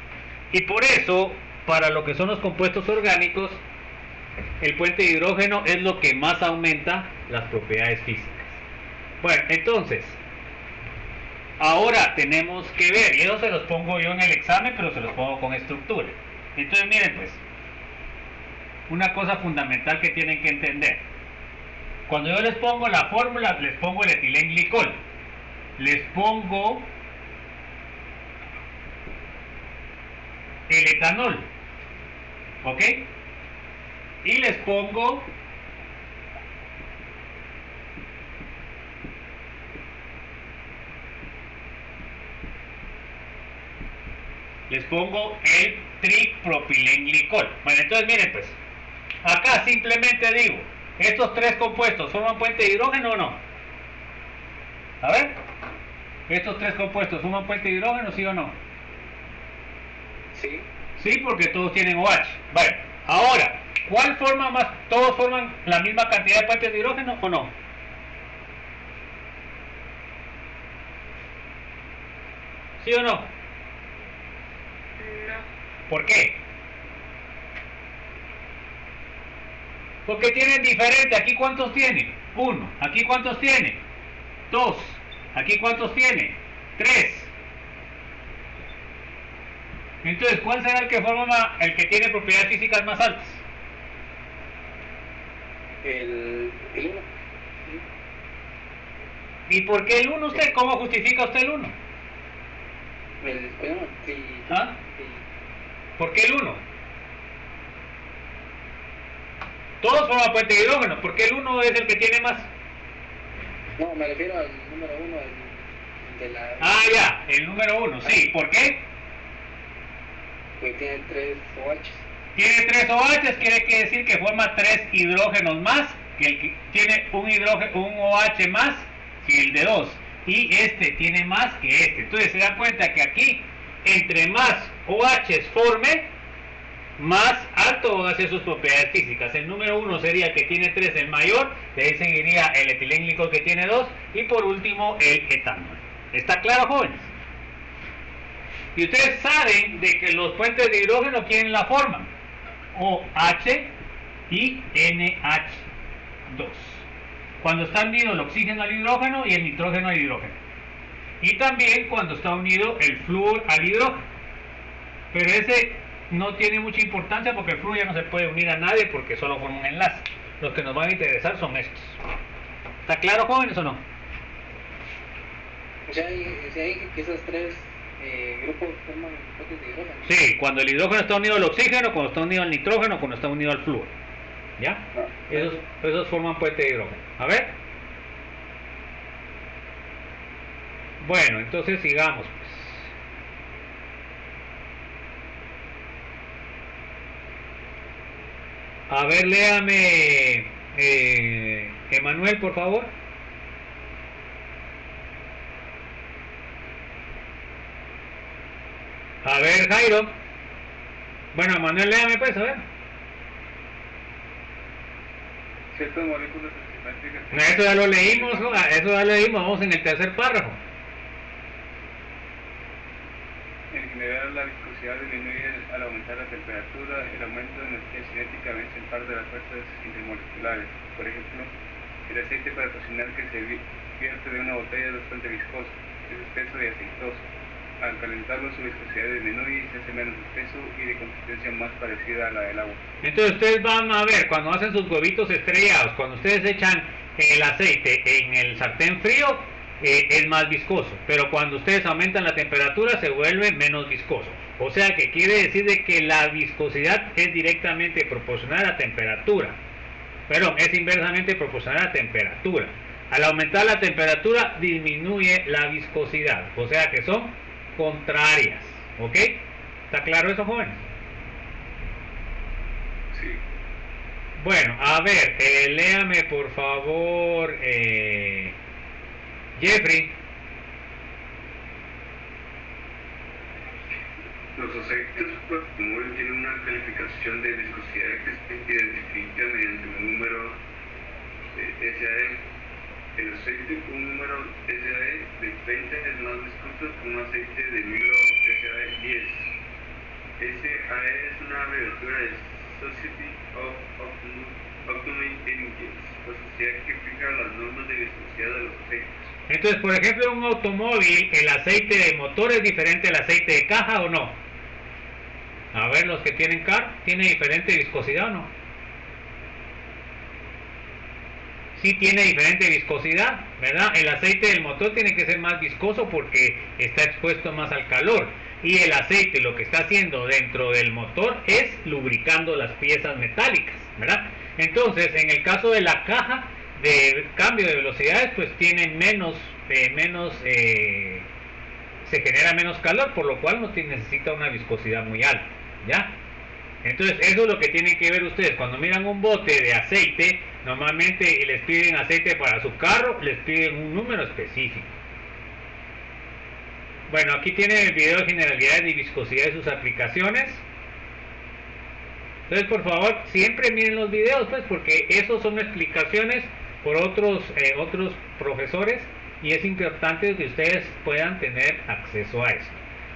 [SPEAKER 1] y por eso, para lo que son los compuestos orgánicos, el puente de hidrógeno es lo que más aumenta las propiedades físicas. Bueno, entonces, ahora tenemos que ver, y eso se los pongo yo en el examen, pero se los pongo con estructura. Entonces, miren pues, una cosa fundamental que tienen que entender. Cuando yo les pongo la fórmula, les pongo el etilenglicol, les pongo el etanol, ¿ok? Y les pongo el tripropilenglicol. Bueno, entonces miren pues, acá simplemente digo, ¿estos tres compuestos forman puente de hidrógeno o no? A ver, ¿estos tres compuestos forman puente de hidrógeno, sí o no?
[SPEAKER 5] Sí.
[SPEAKER 1] Sí, porque todos tienen OH. Bueno, ahora, ¿cuál forma más? ¿Todos forman la misma cantidad de puentes de hidrógeno o no? ¿Sí o no?
[SPEAKER 4] No.
[SPEAKER 1] ¿Por qué? Porque tienen diferente. ¿Aquí cuántos tiene? 1. ¿Aquí cuántos tiene? 2. ¿Aquí cuántos tiene? 3. Entonces, ¿cuál será el que forma el que tiene propiedades físicas más altas?
[SPEAKER 5] El 1.
[SPEAKER 1] ¿Y por qué el 1 usted? ¿Cómo justifica usted el 1?
[SPEAKER 5] Sí.
[SPEAKER 1] ¿Ah?
[SPEAKER 5] Sí.
[SPEAKER 1] ¿Por qué el 1? Todos forman puente de hidrógeno. ¿Por qué el 1 es el que tiene más?
[SPEAKER 5] No, me refiero al número 1 de la...
[SPEAKER 1] Ah, ya, el número 1, sí. ¿Por qué?
[SPEAKER 5] Pues tiene 3 OH.
[SPEAKER 1] Tiene 3 OH, quiere decir que forma 3 hidrógenos más, que el que tiene un OH más que el de 2. Y este tiene más que este. Entonces se dan cuenta que aquí, entre más OHs forme, más alto van a ser sus propiedades físicas. El número 1 sería el que tiene 3, el mayor, de ahí seguiría el etilenglicol que tiene 2, y por último el etanol. ¿Está claro, jóvenes? Y ustedes saben de que los puentes de hidrógeno, ¿quién la forman? OH y NH2. Cuando está unido el oxígeno al hidrógeno y el nitrógeno al hidrógeno. Y también cuando está unido el flúor al hidrógeno. Pero ese no tiene mucha importancia porque el flúor ya no se puede unir a nadie porque solo forma un enlace. Los que nos van a interesar son estos. ¿Está claro, jóvenes, o no?
[SPEAKER 5] O sea, que esos tres grupos forman puentes de hidrógeno.
[SPEAKER 1] Sí, cuando el hidrógeno está unido al oxígeno, cuando está unido al nitrógeno, cuando está unido al flúor. ¿Ya? Esos forman puente de hidrógeno. A ver. Bueno, entonces sigamos. A ver, léame, Emanuel, por favor. A ver, Jairo. Bueno, Emanuel, léame pues, a ver.
[SPEAKER 3] Ciertas moléculas enzimáticas.
[SPEAKER 1] Eso ya lo leímos, ¿no? Eso ya lo leímos, vamos en el tercer párrafo.
[SPEAKER 3] En general, la viscosidad disminuye al aumentar la temperatura. El aumento de energía cinética vence en parte de las fuerzas intermoleculares. Por ejemplo, el aceite para cocinar que se vierte de una botella es bastante viscoso, es espeso y aceitoso. Al calentarlo, su viscosidad disminuye y se hace menos espeso y de consistencia más parecida a la del agua.
[SPEAKER 1] Entonces ustedes van a ver, cuando hacen sus huevitos estrellados, cuando ustedes echan el aceite en el sartén frío, es más viscoso, pero cuando ustedes aumentan la temperatura se vuelve menos viscoso. O sea que quiere decir de que la viscosidad es directamente proporcional a la temperatura. Perdón, es inversamente proporcional a la temperatura. Al aumentar la temperatura disminuye la viscosidad. O sea que son contrarias. ¿Ok? ¿Está claro eso, jóvenes?
[SPEAKER 7] Sí.
[SPEAKER 1] Bueno, a ver, léame por favor, Jeffrey.
[SPEAKER 2] Los aceites por automóvil tienen una calificación de viscosidad que se identifica mediante un número SAE. El aceite con un número SAE de 30 es más viscoso que un aceite de número SAE 10. SAE es una abreviatura de Society of Automobile Engineers, la sociedad que fija las normas de viscosidad de los aceites.
[SPEAKER 1] Entonces, por ejemplo, en un automóvil, ¿el aceite de motor es diferente al aceite de caja o no? A ver, los que tienen carro, ¿tiene diferente viscosidad o no? Sí tiene diferente viscosidad, ¿verdad? El aceite del motor tiene que ser más viscoso porque está expuesto más al calor. Y el aceite lo que está haciendo dentro del motor es lubricando las piezas metálicas, ¿verdad? Entonces, en el caso de la caja de cambio de velocidades, pues tiene se genera menos calor, por lo cual no necesita una viscosidad muy alta, ¿ya? Entonces eso es lo que tienen que ver ustedes cuando miran un bote de aceite. Normalmente les piden aceite para su carro, les piden un número específico. Bueno, aquí tienen el video de generalidades y viscosidad de sus aplicaciones. Entonces, por favor, siempre miren los videos, pues, porque esos son explicaciones por otros profesores y es importante que ustedes puedan tener acceso a eso.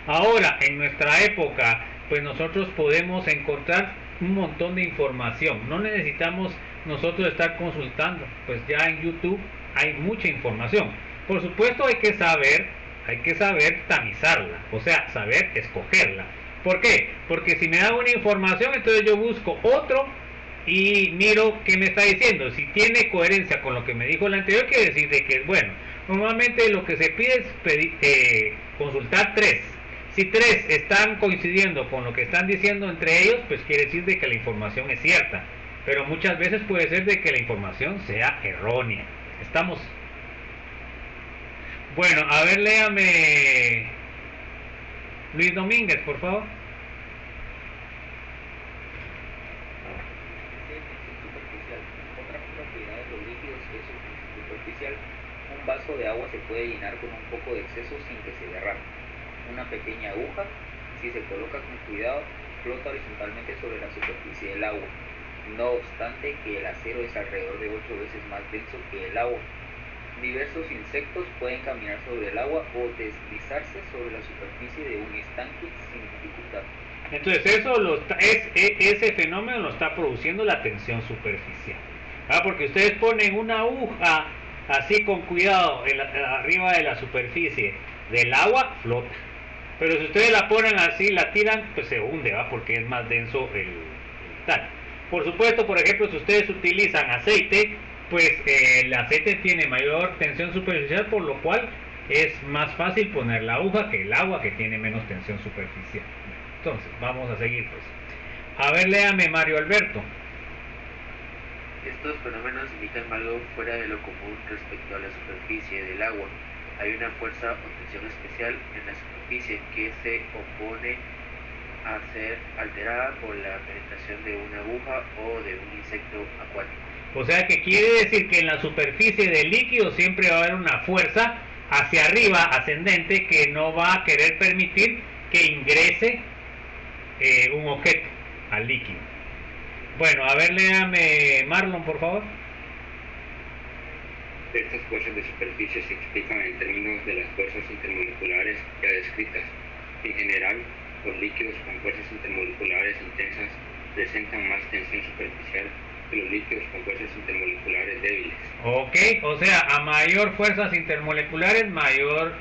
[SPEAKER 1] Ahora, en nuestra época, pues nosotros podemos encontrar un montón de información. No necesitamos nosotros estar consultando, pues ya en YouTube hay mucha información. Por supuesto hay que saber tamizarla, o sea, saber escogerla. ¿Por qué? Porque si me da una información, entonces yo busco otro y miro qué me está diciendo. Si tiene coherencia con lo que me dijo el anterior, quiere decir de que es bueno. Normalmente lo que se pide es consultar 3. Si 3 están coincidiendo con lo que están diciendo entre ellos, pues quiere decir de que la información es cierta. Pero muchas veces puede ser de que la información sea errónea. ¿Estamos? Bueno, a ver, léame Luis Domínguez, por favor.
[SPEAKER 5] Otra propiedad de los líquidos es su tensión superficial. Un vaso de agua se puede llenar con un poco de exceso sin que se derrame. Una pequeña aguja, si se coloca con cuidado, flota horizontalmente sobre la superficie del agua. No obstante que el acero es alrededor de 8 veces más denso que el agua. Diversos insectos pueden caminar sobre el agua o deslizarse sobre la superficie de un estanque sin dificultad.
[SPEAKER 1] Entonces ese fenómeno lo está produciendo la tensión superficial. Porque ustedes ponen una aguja así con cuidado arriba de la superficie del agua, flota. Pero si ustedes la ponen así, la tiran, pues se hunde, porque es más denso el tal. Por supuesto, por ejemplo, si ustedes utilizan aceite, pues el aceite tiene mayor tensión superficial, por lo cual es más fácil poner la aguja que el agua, que tiene menos tensión superficial. Entonces, vamos a seguir, pues. A ver, léame Mario Alberto.
[SPEAKER 6] Estos fenómenos indican algo fuera de lo común respecto a la superficie del agua. Hay una fuerza o tensión especial en la superficie que se opone a ser alterada por la penetración de una aguja o de un insecto acuático.
[SPEAKER 1] O sea que quiere decir que en la superficie del líquido siempre va a haber una fuerza hacia arriba, ascendente, que no va a querer permitir que ingrese un objeto al líquido. Bueno, a ver, léame Marlon, por favor.
[SPEAKER 9] Estas fuerzas de superficie se explican en términos de las fuerzas intermoleculares ya descritas. En general, los líquidos con fuerzas intermoleculares intensas presentan más tensión superficial que los líquidos con fuerzas intermoleculares débiles.
[SPEAKER 1] Ok, o sea, a mayor fuerzas intermoleculares, mayor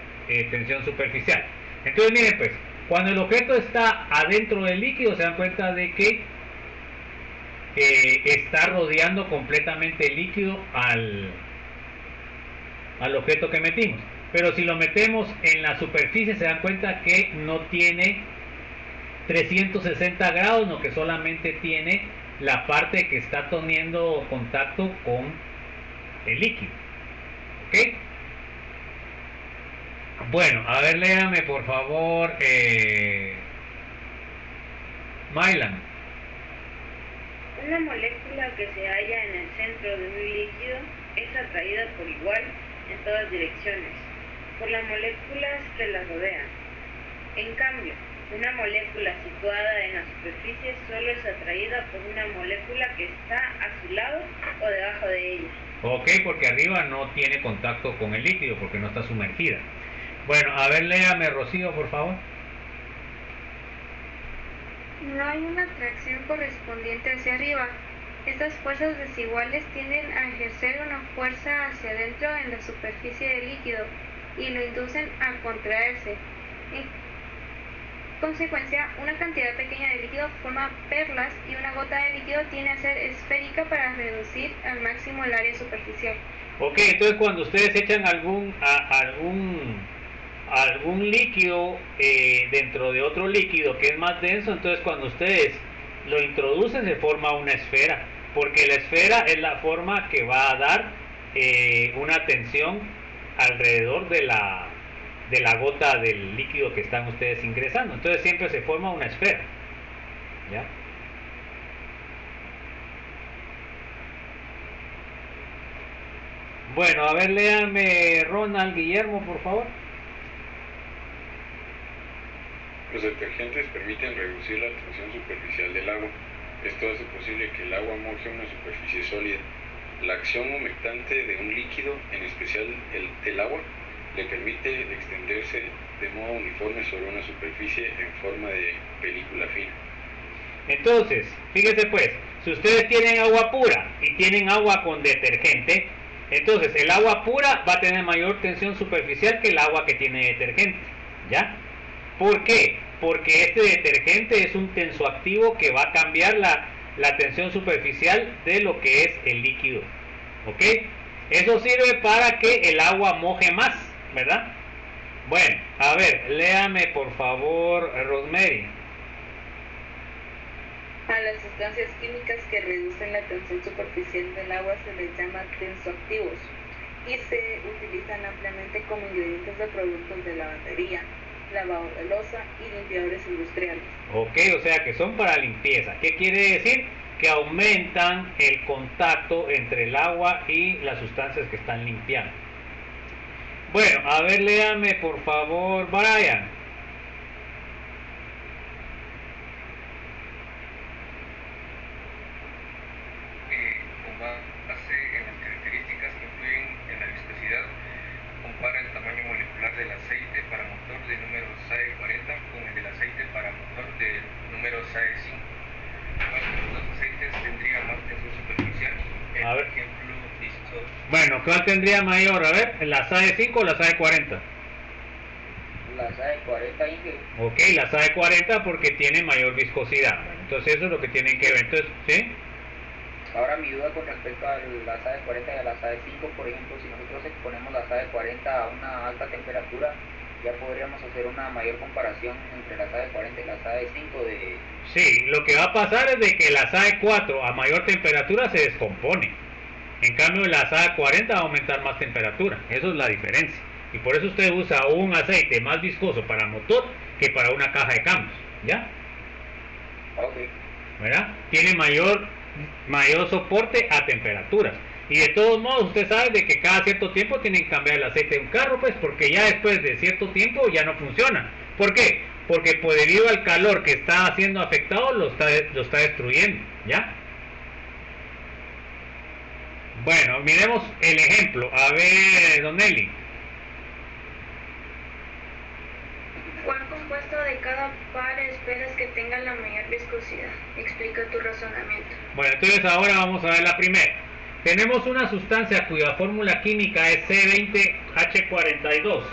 [SPEAKER 1] tensión superficial. Entonces, miren pues, cuando el objeto está adentro del líquido, se dan cuenta de que está rodeando completamente el líquido al objeto que metimos. Pero si lo metemos en la superficie, se dan cuenta que no tiene 360 grados, no, que solamente tiene la parte que está teniendo contacto con el líquido. ¿Ok? Bueno, a ver, léame por favor, Mylan.
[SPEAKER 10] Una molécula que se halla en el centro de un líquido es atraída por igual en todas direcciones por las moléculas que la rodean. En cambio, una molécula situada en la superficie solo es atraída por una molécula que está a su lado o debajo de ella.
[SPEAKER 1] Ok, porque arriba no tiene contacto con el líquido porque no está sumergida. Bueno, a ver, léame, Rocío, por favor.
[SPEAKER 4] No hay una atracción correspondiente hacia arriba. Estas fuerzas desiguales tienden a ejercer una fuerza hacia adentro en la superficie del líquido y lo inducen a contraerse. En consecuencia, una cantidad pequeña de líquido forma perlas y una gota de líquido tiende a ser esférica para reducir al máximo el área superficial.
[SPEAKER 1] Ok, entonces cuando ustedes echan algún líquido dentro de otro líquido que es más denso, entonces cuando ustedes lo introducen se forma una esfera, porque la esfera es la forma que va a dar una tensión alrededor de la gota del líquido que están ustedes ingresando. Entonces siempre se forma una esfera, ¿ya? Bueno, a ver, léame, Ronald Guillermo, por favor.
[SPEAKER 7] Los detergentes permiten reducir la tensión superficial del agua. Esto hace posible que el agua moje una superficie sólida. La acción humectante de un líquido, en especial el del agua, le permite extenderse de modo uniforme sobre una superficie en forma de película fina.
[SPEAKER 1] Entonces, fíjense pues, si ustedes tienen agua pura y tienen agua con detergente, entonces el agua pura va a tener mayor tensión superficial que el agua que tiene detergente, ¿ya? ¿Por qué? Porque este detergente es un tensoactivo que va a cambiar la tensión superficial de lo que es el líquido, ¿ok? Eso sirve para que el agua moje más, ¿verdad? Bueno, a ver, léame por favor, Rosemary.
[SPEAKER 8] A las sustancias químicas que reducen la tensión superficial del agua se les llama tensoactivos y se utilizan ampliamente como ingredientes de productos de lavandería, lavado de loza y limpiadores industriales.
[SPEAKER 1] Ok, o sea que son para limpieza. ¿Qué quiere decir? Que aumentan el contacto entre el agua y las sustancias que están limpiando. Bueno, a ver, léame por favor, Brian.
[SPEAKER 3] Con base en las características que influyen en la viscosidad, compara el tamaño molecular del aceite para motor de número SAE40 con el del aceite para motor de número SAE5. ¿Cuál de los dos aceites tendría más tensión superficial?
[SPEAKER 1] A ver.
[SPEAKER 3] Ejemplo, listo.
[SPEAKER 1] Bueno, ¿cuál tendría mayor? A ver, ¿la SAE5 o la SAE40?
[SPEAKER 5] La SAE40, Inge.
[SPEAKER 1] Ok, la SAE40 porque tiene mayor viscosidad. Bueno, entonces eso es lo que tienen que ver. Entonces, ¿sí?
[SPEAKER 5] Ahora mi duda con respecto a la SAE40 y a la SAE5, por ejemplo, si nosotros exponemos la SAE40 a una alta temperatura, ya podríamos hacer una mayor comparación entre la SAE40 y la SAE5 de...
[SPEAKER 1] Sí, lo que va a pasar es de que la SAE4 a mayor temperatura se descompone. En cambio la SAE40 va a aumentar más temperatura. Eso es la diferencia. Y por eso usted usa un aceite más viscoso para motor que para una caja de cambios. ¿Ya?
[SPEAKER 5] Ok.
[SPEAKER 1] ¿Verdad? Tiene mayor soporte a temperaturas. Y de todos modos usted sabe de que cada cierto tiempo tienen que cambiar el aceite de un carro, pues porque ya después de cierto tiempo ya no funciona. ¿Por qué? Porque pues, debido al calor que está siendo afectado lo está destruyendo. ¿Ya? Bueno, miremos el ejemplo. A ver, Don Eli.
[SPEAKER 4] ¿Cuál compuesto de cada par esperas que tenga la mayor viscosidad. Explica tu razonamiento.
[SPEAKER 1] Bueno, entonces ahora vamos a ver la primera. Tenemos una sustancia cuya fórmula química es C20H42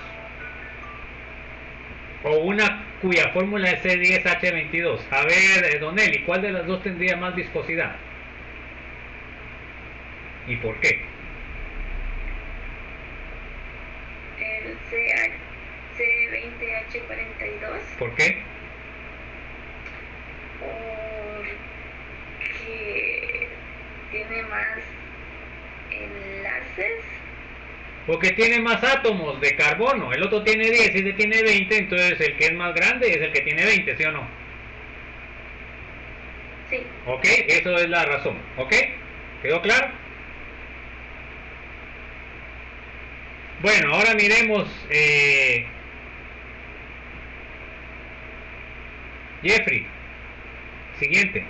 [SPEAKER 1] o una cuya fórmula es C10H22. A ver, Don Eli, ¿cuál de las dos tendría más viscosidad? ¿Y por qué?
[SPEAKER 4] El C20H42.
[SPEAKER 1] ¿Por qué?
[SPEAKER 4] Porque tiene más enlaces.
[SPEAKER 1] Porque tiene más átomos de carbono. El otro tiene 10 y este tiene 20, entonces el que es más grande es el que tiene 20, ¿sí o no?
[SPEAKER 4] Sí.
[SPEAKER 1] ¿Ok? Eso es la razón. ¿Ok? ¿Quedó claro? Bueno, ahora miremos Jeffrey. Siguiente.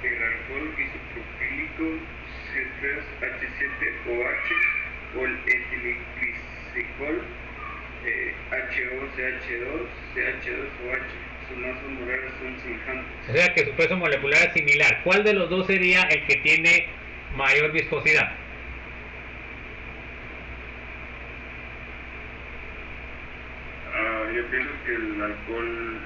[SPEAKER 2] El alcohol isopropílico C3H7OH o el etilenglicol HOCH2, CH2OH. Sus masas molares son semejantes.
[SPEAKER 1] O sea que su peso molecular es similar. ¿Cuál de los dos sería el que tiene mayor viscosidad?
[SPEAKER 2] Yo pienso que el alcohol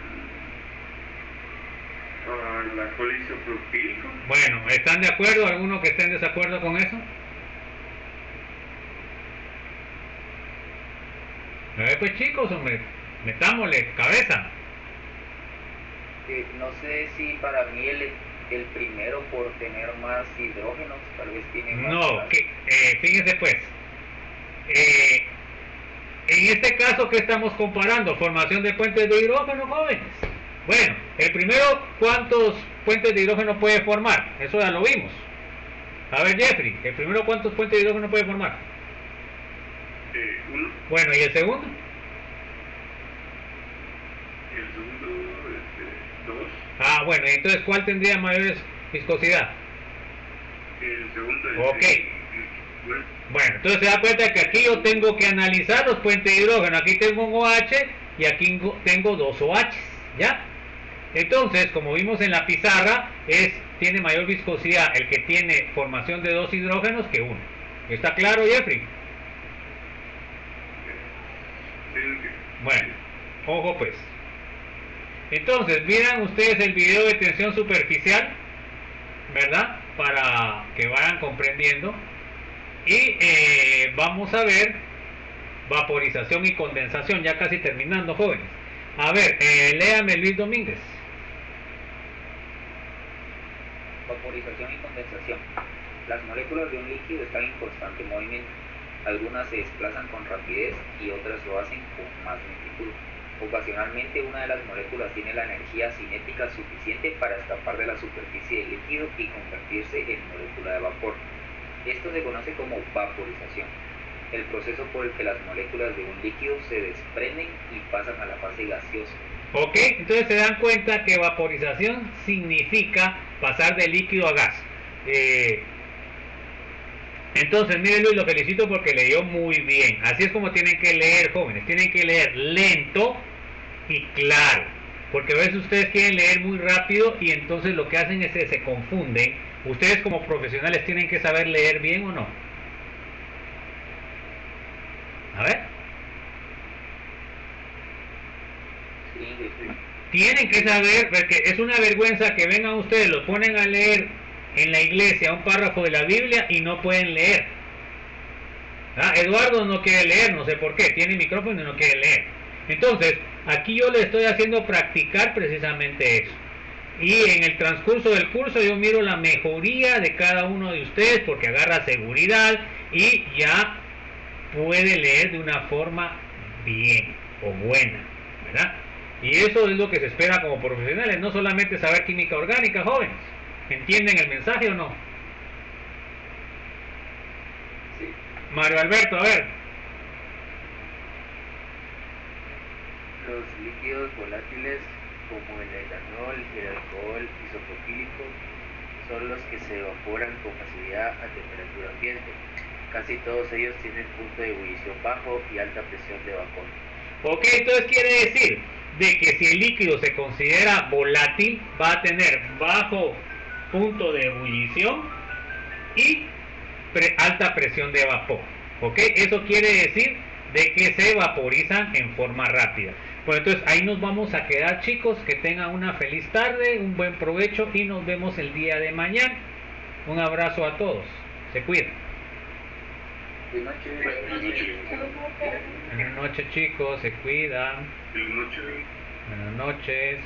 [SPEAKER 2] isopropílico.
[SPEAKER 1] Bueno, ¿están de acuerdo? ¿Alguno que esté en desacuerdo con eso? A ver, pues chicos, hombre, metámosle cabeza.
[SPEAKER 5] No sé si para mí el primero, por tener más hidrógenos, tal vez tiene más.
[SPEAKER 1] No, fíjense pues. En este caso, ¿qué estamos comparando? Formación de puentes de hidrógeno, jóvenes. Bueno, el primero, ¿cuántos puentes de hidrógeno puede formar? Eso ya lo vimos. A ver, Jeffrey, ¿el primero cuántos puentes de hidrógeno puede formar?
[SPEAKER 2] Uno.
[SPEAKER 1] Bueno, ¿y el segundo?
[SPEAKER 2] El segundo, dos.
[SPEAKER 1] Ah, bueno, entonces, ¿cuál tendría mayor viscosidad?
[SPEAKER 2] El segundo.
[SPEAKER 1] Ok. Bueno, entonces se da cuenta que aquí yo tengo que analizar los puentes de hidrógeno. Aquí tengo un OH y aquí tengo dos OH, ¿ya? Entonces, como vimos en la pizarra, tiene mayor viscosidad el que tiene formación de dos hidrógenos que uno. ¿Está claro, Jeffrey? Bueno, ojo pues. Entonces, miran ustedes el video de tensión superficial, ¿verdad? Para que vayan comprendiendo. Y vamos a ver vaporización y condensación, ya casi terminando, jóvenes. A ver, léame Luis Domínguez.
[SPEAKER 5] Vaporización y condensación. Las moléculas de un líquido están en constante movimiento. Algunas se desplazan con rapidez y otras lo hacen con más lentitud. Ocasionalmente una de las moléculas tiene la energía cinética suficiente para escapar de la superficie del líquido y convertirse en molécula de vapor. Esto se conoce como vaporización, el proceso por el que las moléculas de un líquido se desprenden y pasan a la fase gaseosa.
[SPEAKER 1] Ok, entonces se dan cuenta que vaporización significa pasar de líquido a gas. Entonces, mire Luis, lo felicito porque leyó muy bien. Así es como tienen que leer, jóvenes. Tienen que leer lento y claro. Porque a veces ustedes quieren leer muy rápido y entonces lo que hacen es que se confunden. Ustedes como profesionales tienen que saber leer bien o no. A ver.
[SPEAKER 5] Sí.
[SPEAKER 1] Tienen que saber, porque es una vergüenza que vengan ustedes, lo ponen a leer en la iglesia un párrafo de la Biblia y no pueden leer. Eduardo no quiere leer, no sé por qué, tiene micrófono y no quiere leer. Entonces, aquí yo le estoy haciendo practicar precisamente eso. Y en el transcurso del curso yo miro la mejoría de cada uno de ustedes porque agarra seguridad y ya puede leer de una forma bien o buena, ¿verdad? Y eso es lo que se espera como profesionales, no solamente saber química orgánica, jóvenes. ¿Entienden el mensaje o no?
[SPEAKER 5] Sí.
[SPEAKER 1] Mario Alberto, a ver.
[SPEAKER 6] Los líquidos volátiles como el etanol y el alcohol isopropílico son los que se evaporan con facilidad a temperatura ambiente. Casi todos ellos tienen punto de ebullición bajo y alta presión de vapor.
[SPEAKER 1] Ok, entonces quiere decir de que si el líquido se considera volátil, va a tener bajo punto de ebullición y alta presión de vapor. Ok, eso quiere decir de que se vaporizan en forma rápida. Pues entonces ahí nos vamos a quedar, chicos. Que tengan una feliz tarde, un buen provecho y nos vemos el día de mañana. Un abrazo a todos. Se cuidan.
[SPEAKER 5] Buenas noches.
[SPEAKER 7] Buenas noches.
[SPEAKER 1] Buenas noches, chicos. Se cuidan.
[SPEAKER 2] Buenas noches.
[SPEAKER 1] Buenas noches.